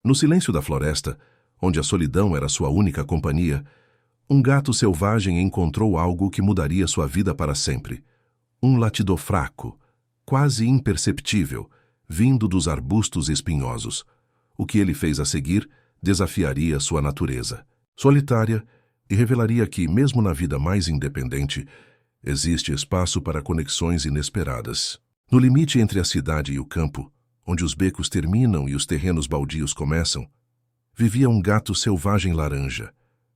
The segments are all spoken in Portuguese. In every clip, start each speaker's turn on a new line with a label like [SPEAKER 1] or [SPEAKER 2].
[SPEAKER 1] No silêncio da floresta, onde a solidão era sua única companhia, um gato selvagem encontrou algo que mudaria sua vida para sempre. Um latido fraco, quase imperceptível, vindo dos arbustos espinhosos. O que ele fez a seguir desafiaria sua natureza solitária e revelaria que, mesmo na vida mais independente, existe espaço para conexões inesperadas. No limite entre a cidade e o campo, onde os becos terminam e os terrenos baldios começam, vivia um gato selvagem laranja.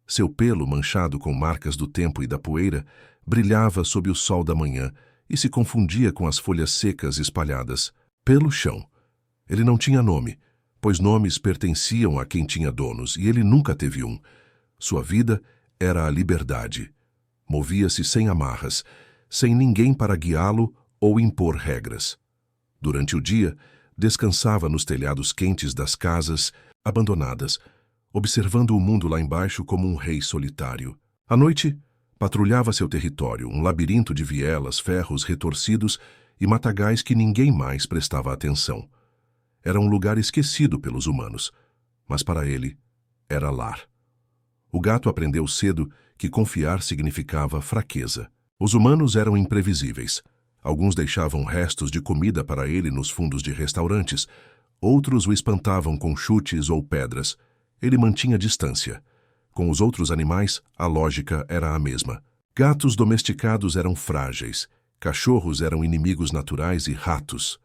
[SPEAKER 1] Seu pelo, manchado com marcas do tempo e da poeira, brilhava sob o sol da manhã e se confundia com as folhas secas espalhadas pelo chão. Ele não tinha nome, pois nomes pertenciam a quem tinha donos, e ele nunca teve um. Sua vida era a liberdade. Movia-se sem amarras, sem ninguém para guiá-lo ou impor regras. Durante o dia, descansava nos telhados quentes das casas abandonadas, observando o mundo lá embaixo como um rei solitário. À noite, patrulhava seu território, um labirinto de vielas, ferros retorcidos e matagais que ninguém mais prestava atenção. Era um lugar esquecido pelos humanos, mas para ele era lar. O gato aprendeu cedo que confiar significava fraqueza. Os humanos eram imprevisíveis. Alguns deixavam restos de comida para ele nos fundos de restaurantes, outros o espantavam com chutes ou pedras. Ele mantinha distância. Com os outros animais, a lógica era a mesma. Gatos domesticados eram frágeis, cachorros eram inimigos naturais e ratos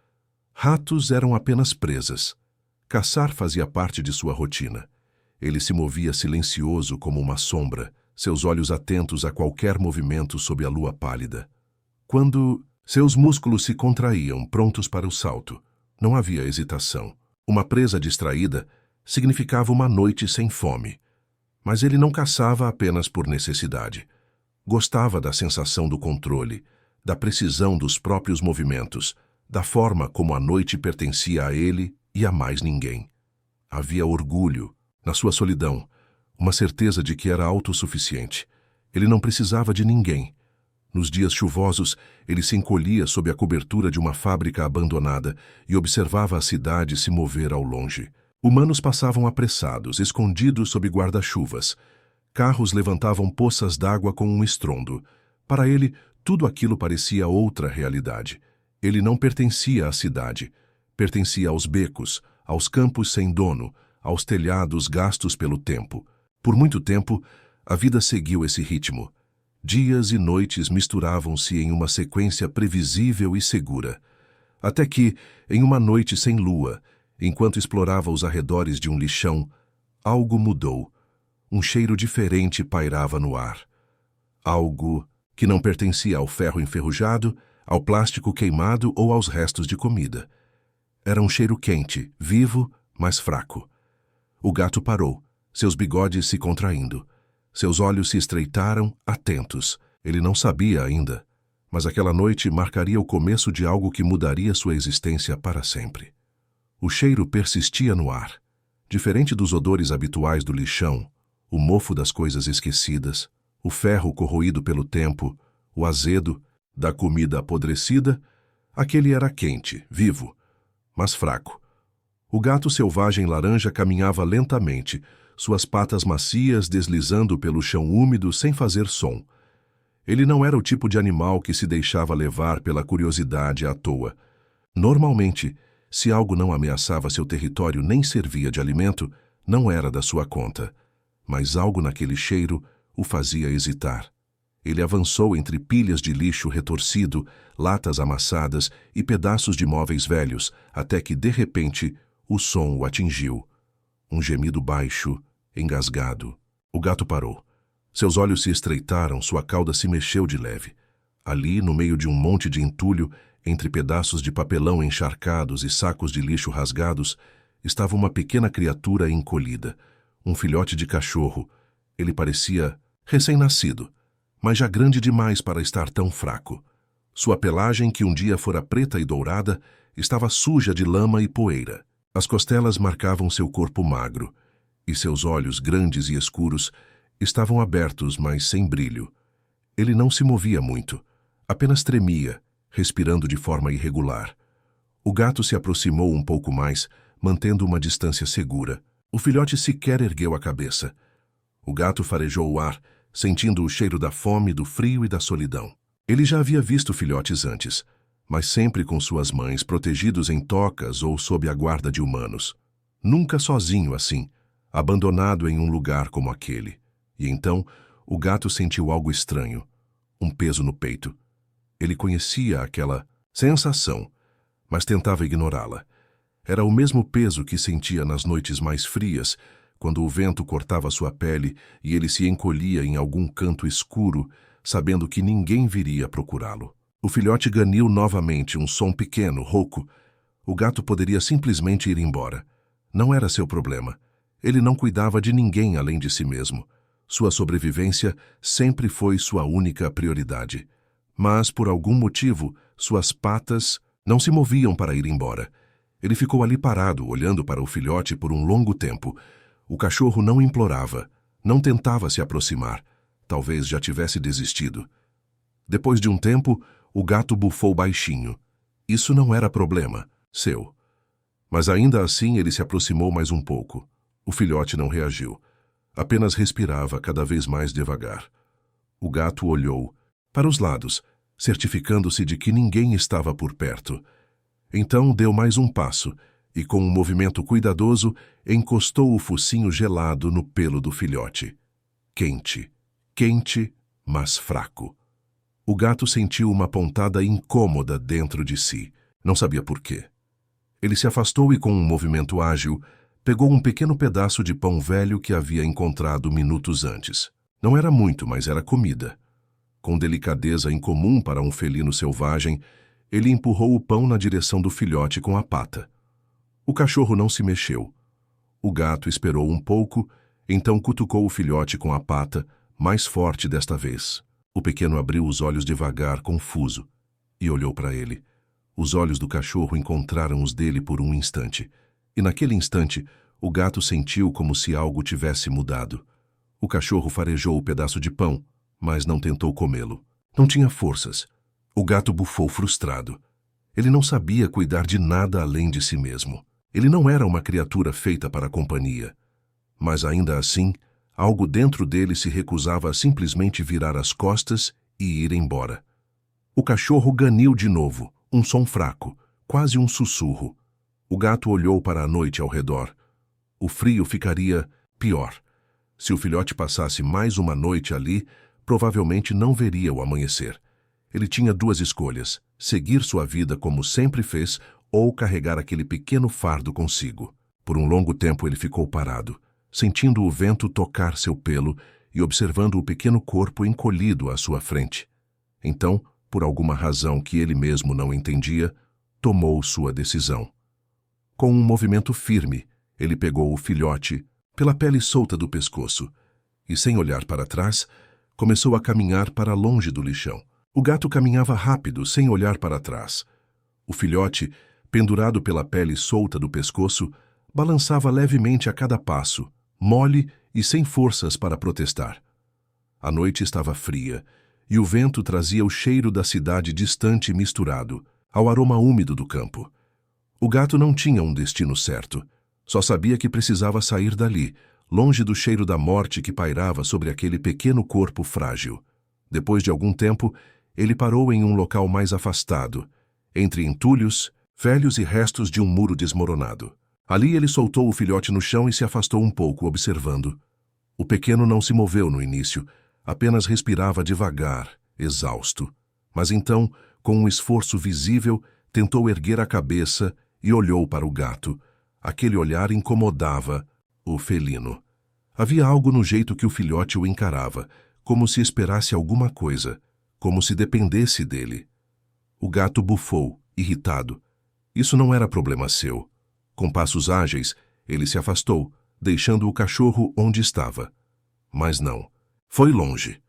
[SPEAKER 1] eram apenas presas. Caçar fazia parte de sua rotina. Ele se movia silencioso como uma sombra, seus olhos atentos a qualquer movimento sob a lua pálida. Quando seus músculos se contraíam, prontos para o salto, não havia hesitação. Uma presa distraída significava uma noite sem fome. Mas ele não caçava apenas por necessidade. Gostava da sensação do controle, da precisão dos próprios movimentos, da forma como a noite pertencia a ele e a mais ninguém. Havia orgulho na sua solidão, uma certeza de que era autossuficiente. Ele não precisava de ninguém. Nos dias chuvosos, ele se encolhia sob a cobertura de uma fábrica abandonada e observava a cidade se mover ao longe. Humanos passavam apressados, escondidos sob guarda-chuvas. Carros levantavam poças d'água com um estrondo. Para ele, tudo aquilo parecia outra realidade. Ele não pertencia à cidade. Pertencia aos becos, aos campos sem dono, aos telhados gastos pelo tempo. Por muito tempo, a vida seguiu esse ritmo. Dias e noites misturavam-se em uma sequência previsível e segura. Até que, em uma noite sem lua, enquanto explorava os arredores de um lixão, algo mudou. Um cheiro diferente pairava no ar. Algo que não pertencia ao ferro enferrujado, ao plástico queimado ou aos restos de comida. Era um cheiro quente, vivo, mas fraco. O gato parou, seus bigodes se contraindo. Seus olhos se estreitaram, atentos. Ele não sabia ainda, mas aquela noite marcaria o começo de algo que mudaria sua existência para sempre. O cheiro persistia no ar. Diferente dos odores habituais do lixão, o mofo das coisas esquecidas, o ferro corroído pelo tempo, o azedo da comida apodrecida, aquele era quente, vivo, mas fraco. O gato selvagem laranja caminhava lentamente, suas patas macias deslizando pelo chão úmido sem fazer som. Ele não era o tipo de animal que se deixava levar pela curiosidade à toa. Normalmente, se algo não ameaçava seu território nem servia de alimento, não era da sua conta. Mas algo naquele cheiro o fazia hesitar. Ele avançou entre pilhas de lixo retorcido, latas amassadas e pedaços de móveis velhos, até que, de repente, o som o atingiu. Um gemido baixo, engasgado. O gato parou. Seus olhos se estreitaram, sua cauda se mexeu de leve. Ali, no meio de um monte de entulho, entre pedaços de papelão encharcados e sacos de lixo rasgados, estava uma pequena criatura encolhida. Um filhote de cachorro. Ele parecia recém-nascido, mas já grande demais para estar tão fraco. Sua pelagem, que um dia fora preta e dourada, estava suja de lama e poeira. As costelas marcavam seu corpo magro, e seus olhos, grandes e escuros, estavam abertos, mas sem brilho. Ele não se movia muito, apenas tremia, respirando de forma irregular. O gato se aproximou um pouco mais, mantendo uma distância segura. O filhote sequer ergueu a cabeça. O gato farejou o ar, sentindo o cheiro da fome, do frio e da solidão. Ele já havia visto filhotes antes, mas sempre com suas mães, protegidos em tocas ou sob a guarda de humanos. Nunca sozinho assim, abandonado em um lugar como aquele. E então, o gato sentiu algo estranho, um peso no peito. Ele conhecia aquela sensação, mas tentava ignorá-la. Era o mesmo peso que sentia nas noites mais frias, quando o vento cortava sua pele e ele se encolhia em algum canto escuro, sabendo que ninguém viria procurá-lo. O filhote ganiu novamente, um som pequeno, rouco. O gato poderia simplesmente ir embora. Não era seu problema. Ele não cuidava de ninguém além de si mesmo. Sua sobrevivência sempre foi sua única prioridade. Mas, por algum motivo, suas patas não se moviam para ir embora. Ele ficou ali parado, olhando para o filhote por um longo tempo. O cachorro não implorava, não tentava se aproximar. Talvez já tivesse desistido. Depois de um tempo, o gato bufou baixinho. Isso não era problema, seu. Mas ainda assim ele se aproximou mais um pouco. O filhote não reagiu. Apenas respirava cada vez mais devagar. O gato olhou para os lados, certificando-se de que ninguém estava por perto. Então deu mais um passo e, com um movimento cuidadoso, encostou o focinho gelado no pelo do filhote. Quente, quente, mas fraco. O gato sentiu uma pontada incômoda dentro de si. Não sabia por quê. Ele se afastou e, com um movimento ágil, pegou um pequeno pedaço de pão velho que havia encontrado minutos antes. Não era muito, mas era comida. Com delicadeza incomum para um felino selvagem, ele empurrou o pão na direção do filhote com a pata. O cachorro não se mexeu. O gato esperou um pouco, então cutucou o filhote com a pata, mais forte desta vez. O pequeno abriu os olhos devagar, confuso, e olhou para ele. Os olhos do cachorro encontraram os dele por um instante. E naquele instante, o gato sentiu como se algo tivesse mudado. O cachorro farejou o pedaço de pão, mas não tentou comê-lo. Não tinha forças. O gato bufou frustrado. Ele não sabia cuidar de nada além de si mesmo. Ele não era uma criatura feita para a companhia. Mas ainda assim, algo dentro dele se recusava a simplesmente virar as costas e ir embora. O cachorro ganiu de novo, um som fraco, quase um sussurro. O gato olhou para a noite ao redor. O frio ficaria pior. Se o filhote passasse mais uma noite ali, provavelmente não veria o amanhecer. Ele tinha duas escolhas: seguir sua vida como sempre fez ou carregar aquele pequeno fardo consigo. Por um longo tempo ele ficou parado, sentindo o vento tocar seu pelo e observando o pequeno corpo encolhido à sua frente. Então, por alguma razão que ele mesmo não entendia, tomou sua decisão. Com um movimento firme, ele pegou o filhote pela pele solta do pescoço e, sem olhar para trás, começou a caminhar para longe do lixão. O gato caminhava rápido, sem olhar para trás. O filhote, pendurado pela pele solta do pescoço, balançava levemente a cada passo, mole e sem forças para protestar. A noite estava fria, e o vento trazia o cheiro da cidade distante misturado ao aroma úmido do campo. O gato não tinha um destino certo. Só sabia que precisava sair dali, longe do cheiro da morte que pairava sobre aquele pequeno corpo frágil. Depois de algum tempo, ele parou em um local mais afastado, entre entulhos, velhos e restos de um muro desmoronado. Ali ele soltou o filhote no chão e se afastou um pouco, observando. O pequeno não se moveu no início, apenas respirava devagar, exausto. Mas então, com um esforço visível, tentou erguer a cabeça e olhou para o gato. Aquele olhar incomodava o felino. Havia algo no jeito que o filhote o encarava, como se esperasse alguma coisa, como se dependesse dele. O gato bufou, irritado. Isso não era problema seu. Com passos ágeis, ele se afastou, deixando o cachorro onde estava. Mas não. Foi longe.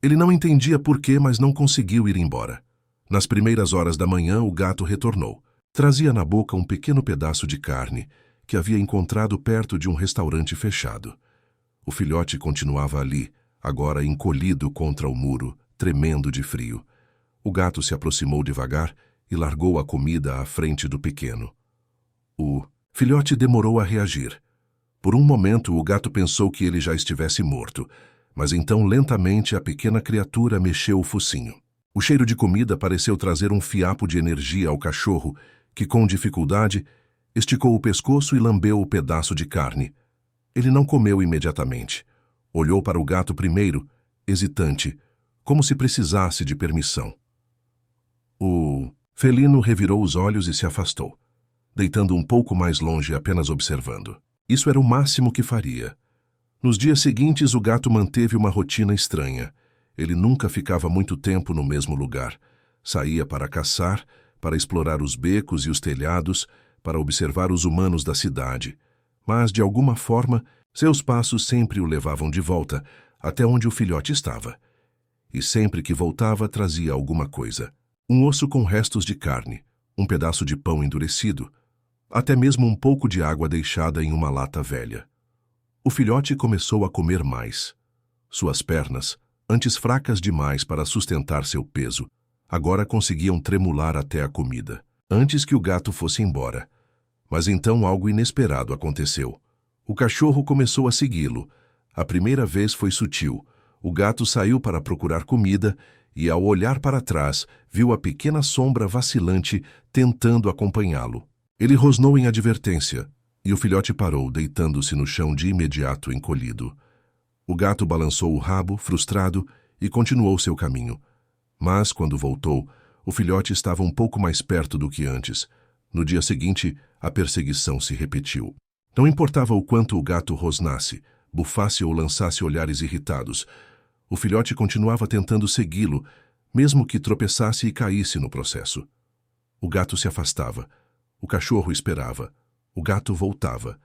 [SPEAKER 1] Ele não entendia por quê, mas não conseguiu ir embora. Nas primeiras horas da manhã, o gato retornou. Trazia na boca um pequeno pedaço de carne que havia encontrado perto de um restaurante fechado. O filhote continuava ali, agora encolhido contra o muro, tremendo de frio. O gato se aproximou devagar e largou a comida à frente do pequeno. O filhote demorou a reagir. Por um momento, o gato pensou que ele já estivesse morto, mas então lentamente a pequena criatura mexeu o focinho. O cheiro de comida pareceu trazer um fiapo de energia ao cachorro, que com dificuldade esticou o pescoço e lambeu o pedaço de carne. Ele não comeu imediatamente. Olhou para o gato primeiro, hesitante, como se precisasse de permissão. O felino revirou os olhos e se afastou, deitando um pouco mais longe, apenas observando. Isso era o máximo que faria. Nos dias seguintes, o gato manteve uma rotina estranha. Ele nunca ficava muito tempo no mesmo lugar. Saía para caçar, para explorar os becos e os telhados, para observar os humanos da cidade. Mas, de alguma forma, seus passos sempre o levavam de volta, até onde o filhote estava. E sempre que voltava, trazia alguma coisa. Um osso com restos de carne, um pedaço de pão endurecido, até mesmo um pouco de água deixada em uma lata velha. O filhote começou a comer mais. Suas pernas, antes fracas demais para sustentar seu peso, agora conseguiam tremular até a comida, antes que o gato fosse embora. Mas então algo inesperado aconteceu. O cachorro começou a segui-lo. A primeira vez foi sutil. O gato saiu para procurar comida e, ao olhar para trás, viu a pequena sombra vacilante tentando acompanhá-lo. Ele rosnou em advertência, e o filhote parou, deitando-se no chão de imediato encolhido. O gato balançou o rabo, frustrado, e continuou seu caminho. Mas, quando voltou, o filhote estava um pouco mais perto do que antes. No dia seguinte, a perseguição se repetiu. Não importava o quanto o gato rosnasse, bufasse ou lançasse olhares irritados. O filhote continuava tentando segui-lo, mesmo que tropeçasse e caísse no processo. O gato se afastava. O cachorro esperava. O gato voltava.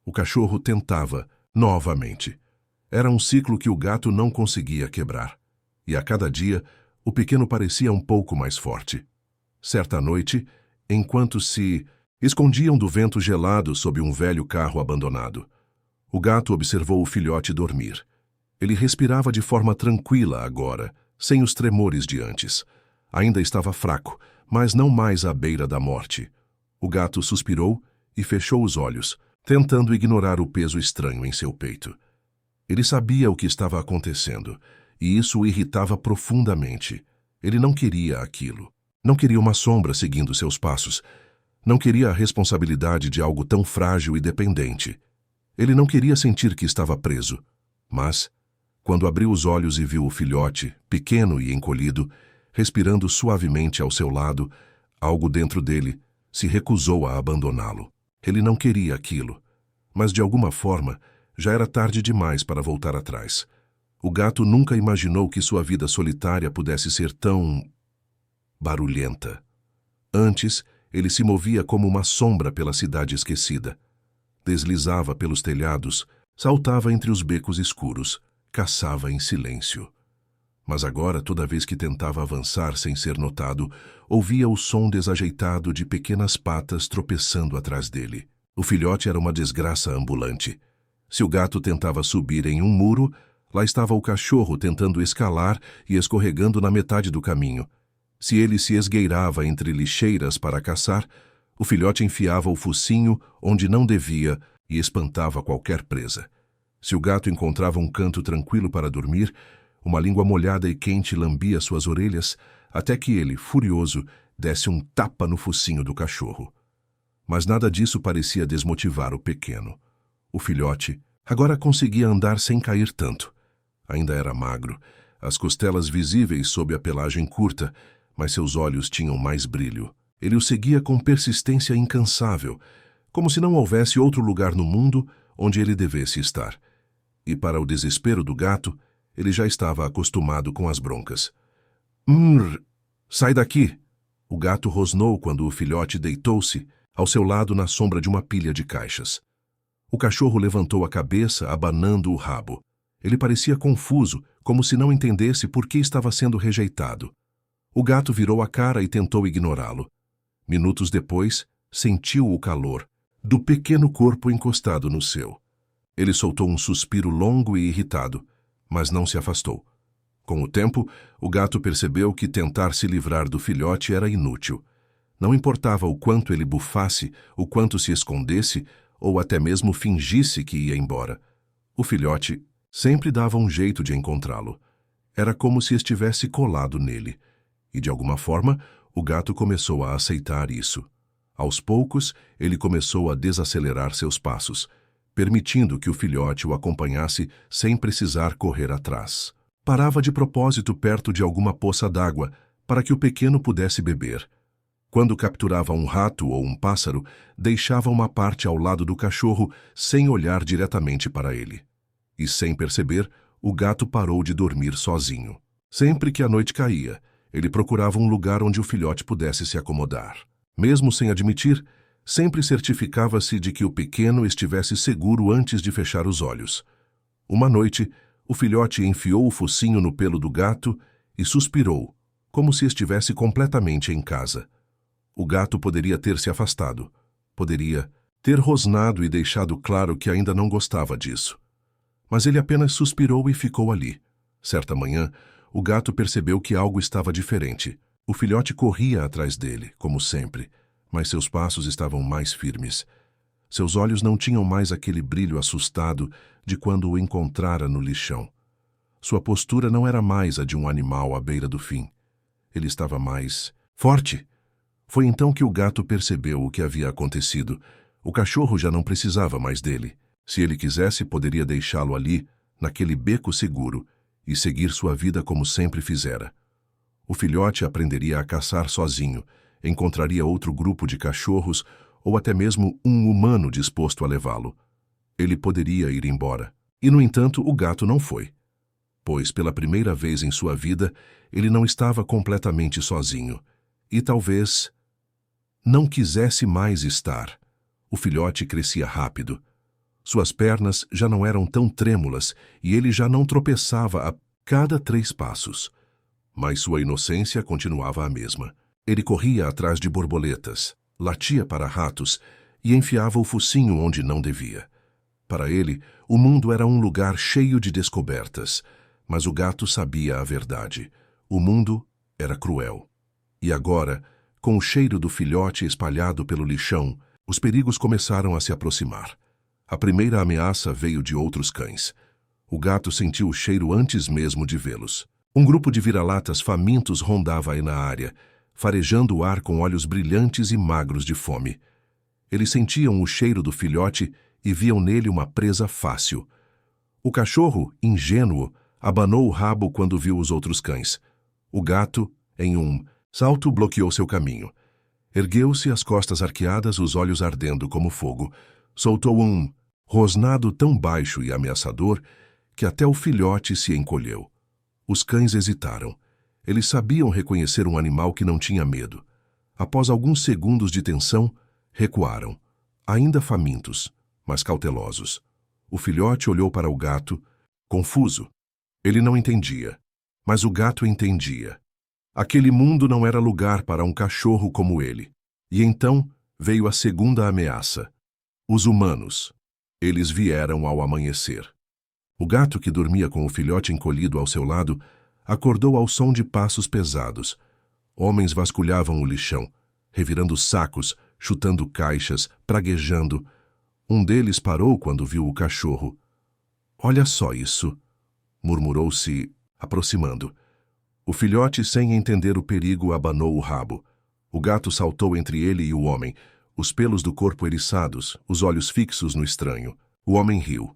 [SPEAKER 1] O cachorro tentava, novamente. Era um ciclo que o gato não conseguia quebrar. E a cada dia, o pequeno parecia um pouco mais forte. Certa noite, enquanto se escondiam do vento gelado sob um velho carro abandonado, o gato observou o filhote dormir. Ele respirava de forma tranquila agora, sem os tremores de antes. Ainda estava fraco, mas não mais à beira da morte. O gato suspirou e fechou os olhos, tentando ignorar o peso estranho em seu peito. Ele sabia o que estava acontecendo, e isso o irritava profundamente. Ele não queria aquilo. Não queria uma sombra seguindo seus passos. Não queria a responsabilidade de algo tão frágil e dependente. Ele não queria sentir que estava preso. Mas, quando abriu os olhos e viu o filhote, pequeno e encolhido, respirando suavemente ao seu lado, algo dentro dele se recusou a abandoná-lo. Ele não queria aquilo, mas de alguma forma já era tarde demais para voltar atrás. O gato nunca imaginou que sua vida solitária pudesse ser tão barulhenta. Antes, ele se movia como uma sombra pela cidade esquecida. Deslizava pelos telhados, saltava entre os becos escuros, caçava em silêncio. Mas agora, toda vez que tentava avançar sem ser notado, ouvia o som desajeitado de pequenas patas tropeçando atrás dele. O filhote era uma desgraça ambulante. Se o gato tentava subir em um muro, lá estava o cachorro tentando escalar e escorregando na metade do caminho. Se ele se esgueirava entre lixeiras para caçar, o filhote enfiava o focinho onde não devia e espantava qualquer presa. Se o gato encontrava um canto tranquilo para dormir, uma língua molhada e quente lambia suas orelhas, até que ele, furioso, desse um tapa no focinho do cachorro. Mas nada disso parecia desmotivar o pequeno. O filhote agora conseguia andar sem cair tanto. Ainda era magro, as costelas visíveis sob a pelagem curta, mas seus olhos tinham mais brilho. Ele o seguia com persistência incansável, como se não houvesse outro lugar no mundo onde ele devesse estar. E para o desespero do gato, ele já estava acostumado com as broncas. Sai daqui! O gato rosnou quando o filhote deitou-se ao seu lado na sombra de uma pilha de caixas. O cachorro levantou a cabeça, abanando o rabo. Ele parecia confuso, como se não entendesse por que estava sendo rejeitado. O gato virou a cara e tentou ignorá-lo. Minutos depois, sentiu o calor do pequeno corpo encostado no seu. Ele soltou um suspiro longo e irritado, mas não se afastou. Com o tempo, o gato percebeu que tentar se livrar do filhote era inútil. Não importava o quanto ele bufasse, o quanto se escondesse, ou até mesmo fingisse que ia embora, o filhote sempre dava um jeito de encontrá-lo. Era como se estivesse colado nele. E, de alguma forma, o gato começou a aceitar isso. Aos poucos, ele começou a desacelerar seus passos, permitindo que o filhote o acompanhasse sem precisar correr atrás. Parava de propósito perto de alguma poça d'água para que o pequeno pudesse beber. Quando capturava um rato ou um pássaro, deixava uma parte ao lado do cachorro sem olhar diretamente para ele. E, sem perceber, o gato parou de dormir sozinho. Sempre que a noite caía, ele procurava um lugar onde o filhote pudesse se acomodar. Mesmo sem admitir, sempre certificava-se de que o pequeno estivesse seguro antes de fechar os olhos. Uma noite, o filhote enfiou o focinho no pelo do gato e suspirou, como se estivesse completamente em casa. O gato poderia ter se afastado, poderia ter rosnado e deixado claro que ainda não gostava disso. Mas ele apenas suspirou e ficou ali. Certa manhã, o gato percebeu que algo estava diferente. O filhote corria atrás dele, como sempre, mas seus passos estavam mais firmes. Seus olhos não tinham mais aquele brilho assustado de quando o encontrara no lixão. Sua postura não era mais a de um animal à beira do fim. Ele estava mais forte. Foi então que o gato percebeu o que havia acontecido. O cachorro já não precisava mais dele. Se ele quisesse, poderia deixá-lo ali, naquele beco seguro, e seguir sua vida como sempre fizera. O filhote aprenderia a caçar sozinho, encontraria outro grupo de cachorros ou até mesmo um humano disposto a levá-lo. Ele poderia ir embora. E, no entanto, o gato não foi. Pois, pela primeira vez em sua vida, ele não estava completamente sozinho. E talvez não quisesse mais estar. O filhote crescia rápido. Suas pernas já não eram tão trêmulas e ele já não tropeçava a cada 3 passos. Mas sua inocência continuava a mesma. Ele corria atrás de borboletas, latia para ratos e enfiava o focinho onde não devia. Para ele, o mundo era um lugar cheio de descobertas, mas o gato sabia a verdade. O mundo era cruel. E agora, com o cheiro do filhote espalhado pelo lixão, os perigos começaram a se aproximar. A primeira ameaça veio de outros cães. O gato sentiu o cheiro antes mesmo de vê-los. Um grupo de vira-latas famintos rondava aí na área, farejando o ar com olhos brilhantes e magros de fome. Eles sentiam o cheiro do filhote e viam nele uma presa fácil. O cachorro, ingênuo, abanou o rabo quando viu os outros cães. O gato, em um salto, bloqueou seu caminho. Ergueu-se, as costas arqueadas, os olhos ardendo como fogo. Soltou um rosnado tão baixo e ameaçador que até o filhote se encolheu. Os cães hesitaram. Eles sabiam reconhecer um animal que não tinha medo. Após alguns segundos de tensão, recuaram, ainda famintos, mas cautelosos. O filhote olhou para o gato, confuso. Ele não entendia, mas o gato entendia. Aquele mundo não era lugar para um cachorro como ele. E então veio a segunda ameaça. Os humanos. Eles vieram ao amanhecer. O gato, que dormia com o filhote encolhido ao seu lado, acordou ao som de passos pesados. Homens vasculhavam o lixão, revirando sacos, chutando caixas, praguejando. Um deles parou quando viu o cachorro. "Olha só isso", murmurou-se, aproximando. O filhote, sem entender o perigo, abanou o rabo. O gato saltou entre ele e o homem, os pelos do corpo eriçados, os olhos fixos no estranho. O homem riu.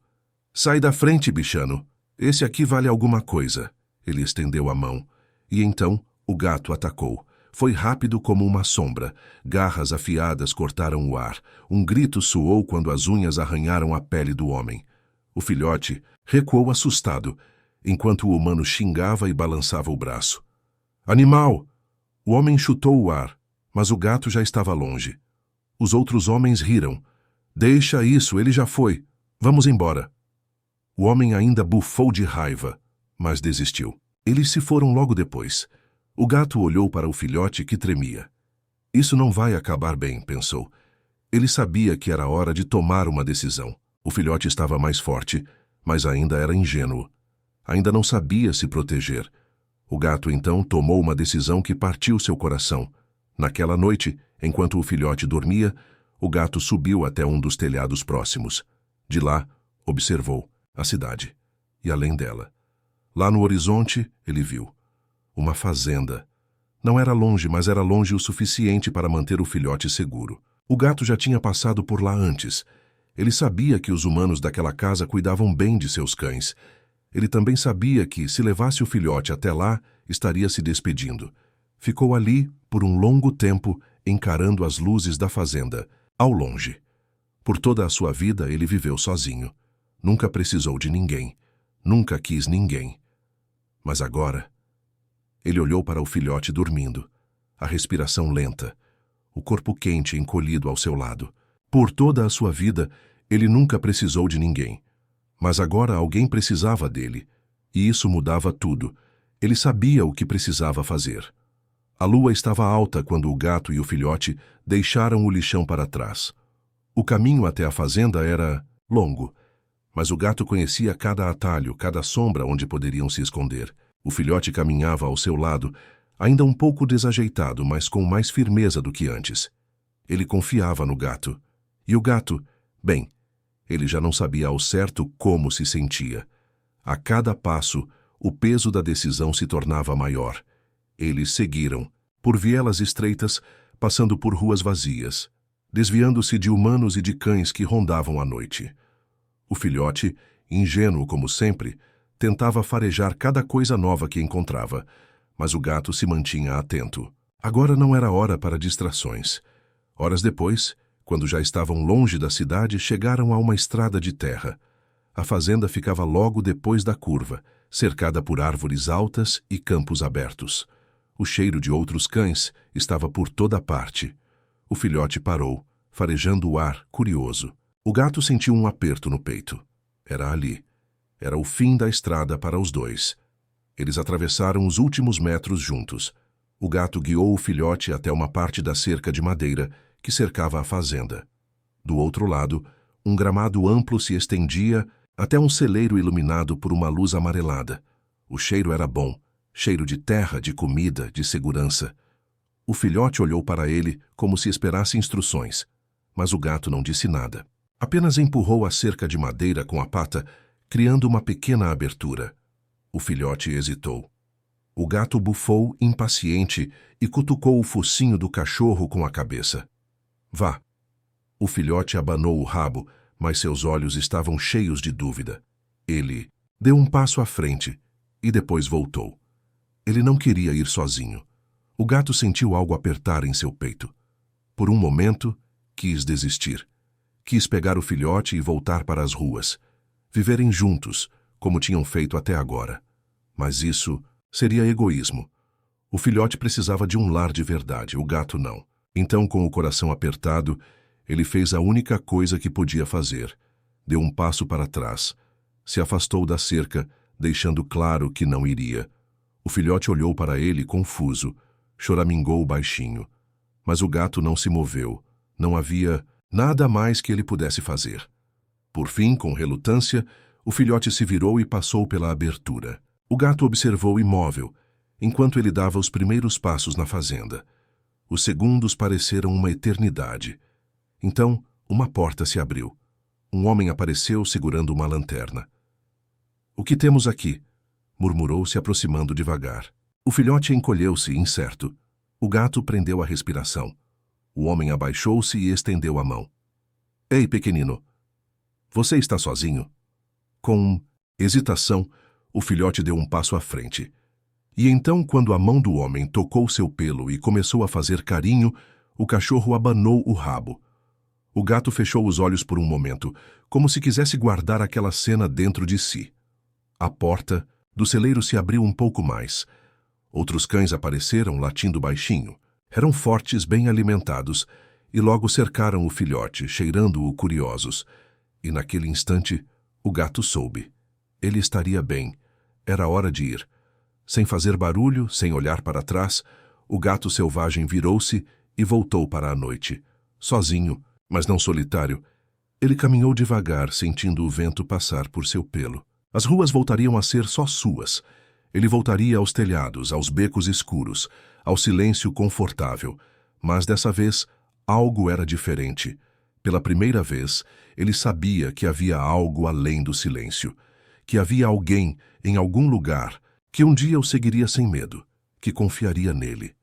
[SPEAKER 1] "Sai da frente, bichano. Esse aqui vale alguma coisa." Ele estendeu a mão. E então o gato atacou. Foi rápido como uma sombra. Garras afiadas cortaram o ar. Um grito soou quando as unhas arranharam a pele do homem. O filhote recuou assustado, enquanto o humano xingava e balançava o braço. "Animal!" O homem chutou o ar, mas o gato já estava longe. Os outros homens riram. "Deixa isso, ele já foi. Vamos embora." O homem ainda bufou de raiva, mas desistiu. Eles se foram logo depois. O gato olhou para o filhote, que tremia. Isso não vai acabar bem, pensou. Ele sabia que era hora de tomar uma decisão. O filhote estava mais forte, mas ainda era ingênuo. Ainda não sabia se proteger. O gato então tomou uma decisão que partiu seu coração. Naquela noite, enquanto o filhote dormia, O gato subiu até um dos telhados próximos. De lá, observou a cidade. E além dela. Lá no horizonte, ele viu uma fazenda. Não era longe, mas era longe o suficiente para manter o filhote seguro. O gato já tinha passado por lá antes. Ele sabia que os humanos daquela casa cuidavam bem de seus cães. Ele também sabia que, se levasse o filhote até lá, estaria se despedindo. Ficou ali, por um longo tempo, encarando as luzes da fazenda, ao longe. Por toda a sua vida, ele viveu sozinho. Nunca precisou de ninguém. Nunca quis ninguém. Mas agora, ele olhou para o filhote dormindo, a respiração lenta, o corpo quente encolhido ao seu lado. Por toda a sua vida, ele nunca precisou de ninguém. Mas agora alguém precisava dele, e isso mudava tudo. Ele sabia o que precisava fazer. A lua estava alta quando o gato e o filhote deixaram o lixão para trás. O caminho até a fazenda era longo, mas o gato conhecia cada atalho, cada sombra onde poderiam se esconder. O filhote caminhava ao seu lado, ainda um pouco desajeitado, mas com mais firmeza do que antes. Ele confiava no gato. E o gato, bem, ele já não sabia ao certo como se sentia. A cada passo, o peso da decisão se tornava maior. Eles seguiram, por vielas estreitas, passando por ruas vazias, desviando-se de humanos e de cães que rondavam à noite. O filhote, ingênuo como sempre, tentava farejar cada coisa nova que encontrava, mas o gato se mantinha atento. Agora não era hora para distrações. Horas depois, quando já estavam longe da cidade, chegaram a uma estrada de terra. A fazenda ficava logo depois da curva, cercada por árvores altas e campos abertos. O cheiro de outros cães estava por toda parte. O filhote parou, farejando o ar, curioso. O gato sentiu um aperto no peito. Era ali. Era o fim da estrada para os dois. Eles atravessaram os últimos metros juntos. O gato guiou o filhote até uma parte da cerca de madeira que cercava a fazenda. Do outro lado, um gramado amplo se estendia até um celeiro iluminado por uma luz amarelada. O cheiro era bom, cheiro de terra, de comida, de segurança. O filhote olhou para ele como se esperasse instruções, mas o gato não disse nada. Apenas empurrou a cerca de madeira com a pata, criando uma pequena abertura. O filhote hesitou. O gato bufou, impaciente, e cutucou o focinho do cachorro com a cabeça. Vá. O filhote abanou o rabo, mas seus olhos estavam cheios de dúvida. Ele deu um passo à frente e depois voltou. Ele não queria ir sozinho. O gato sentiu algo apertar em seu peito. Por um momento, quis desistir. Quis pegar o filhote e voltar para as ruas. Viverem juntos, como tinham feito até agora. Mas isso seria egoísmo. O filhote precisava de um lar de verdade, o gato não. Então, com o coração apertado, ele fez a única coisa que podia fazer. Deu um passo para trás. Se afastou da cerca, deixando claro que não iria. O filhote olhou para ele confuso, choramingou baixinho. Mas o gato não se moveu. Não havia nada mais que ele pudesse fazer. Por fim, com relutância, o filhote se virou e passou pela abertura. O gato observou imóvel, enquanto ele dava os primeiros passos na fazenda. Os segundos pareceram uma eternidade. Então, uma porta se abriu. Um homem apareceu segurando uma lanterna. "O que temos aqui?" murmurou, se aproximando devagar. O filhote encolheu-se, incerto. O gato prendeu a respiração. O homem abaixou-se e estendeu a mão. "Ei, pequenino, você está sozinho?" Com hesitação, o filhote deu um passo à frente. E então, quando a mão do homem tocou seu pelo e começou a fazer carinho, o cachorro abanou o rabo. O gato fechou os olhos por um momento, como se quisesse guardar aquela cena dentro de si. A porta do celeiro se abriu um pouco mais. Outros cães apareceram, latindo baixinho. Eram fortes, bem alimentados, e logo cercaram o filhote, cheirando-o curiosos. E naquele instante, o gato soube. Ele estaria bem. Era hora de ir. Sem fazer barulho, sem olhar para trás, o gato selvagem virou-se e voltou para a noite. Sozinho, mas não solitário, ele caminhou devagar, sentindo o vento passar por seu pelo. As ruas voltariam a ser só suas. Ele voltaria aos telhados, aos becos escuros, ao silêncio confortável. Mas dessa vez, algo era diferente. Pela primeira vez, ele sabia que havia algo além do silêncio, que havia alguém, em algum lugar, que um dia o seguiria sem medo, que confiaria nele.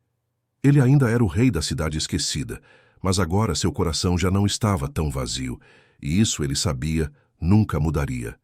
[SPEAKER 1] Ele ainda era o rei da cidade esquecida, mas agora seu coração já não estava tão vazio, e isso ele sabia nunca mudaria.